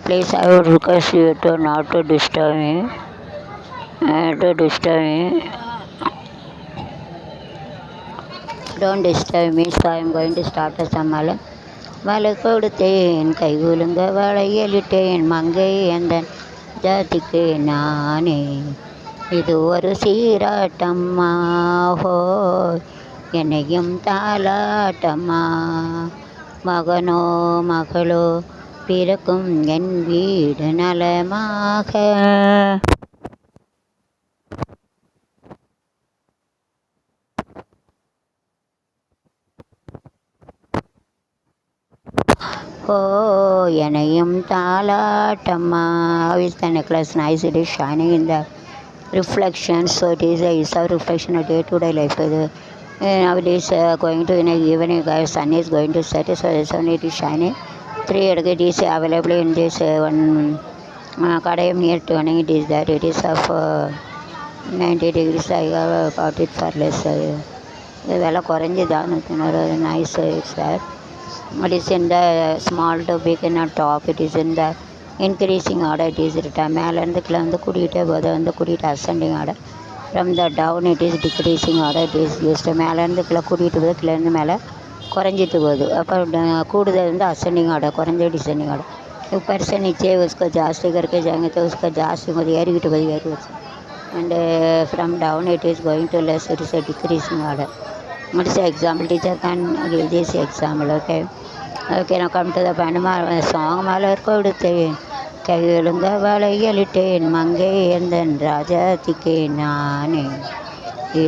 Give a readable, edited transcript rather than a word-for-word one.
Please, I would request you to not to disturb me. To disturb me. Don't disturb me, so I am going to start a samalam. மலை கொடுத்தேன் கைகுலுங்க வளையலிட்டேன் மங்கை எந்தன் ஜாதிக்கு நானே இது ஒரு சீராட்டம்மா ஹோ என்னையும் தாலாட்டம்மா மகனோ மகளோ பிறக்கும் என் வீடு நலமாக. Oh, என்னையும் தாலாட்டம்மா. How is the necklace nice? It is shining in the reflection. So it is a reflection of day-to-day life. Nowadays, going to in the evening, sun is going to set, so the sun it is shining. 3 it is available in this one Kadayam near turning. It is that it is of 90 degrees. I have bought it for less. Vela koranji daan nice it's there. It is in the small to big and top. It is in the increasing order. It is written மேல இருந்து கீழ வந்து கூட்டிகிட்டே போகுது வந்து கூட்டிகிட்டு ascending order. From the down it is decreasing order. It is used மேல இருந்து கீழ கூட்டிகிட்டு போகுது கீழ இருந்து மேலே குறைஞ்சிட்டு போகுது. அப்போ கூடுதல் வந்து ascending order குறைஞ்ச descending order. एक पर्सन नीचे उसको जास्ती करके जाएंगे तो उसका जास्ती मुझे ஏறிக்கிட்டு போகுது ஏறி வச்சு and from down it is going to less. It is a decreasing order. What is the example? Teacher can give this example. Okay, now come to the Panama song. மலர் கொடுத்தேன் கையெழுங்க வளையலிட்டேன் மங்கை எந்தன் ராஜாத்திக்கு நானே இது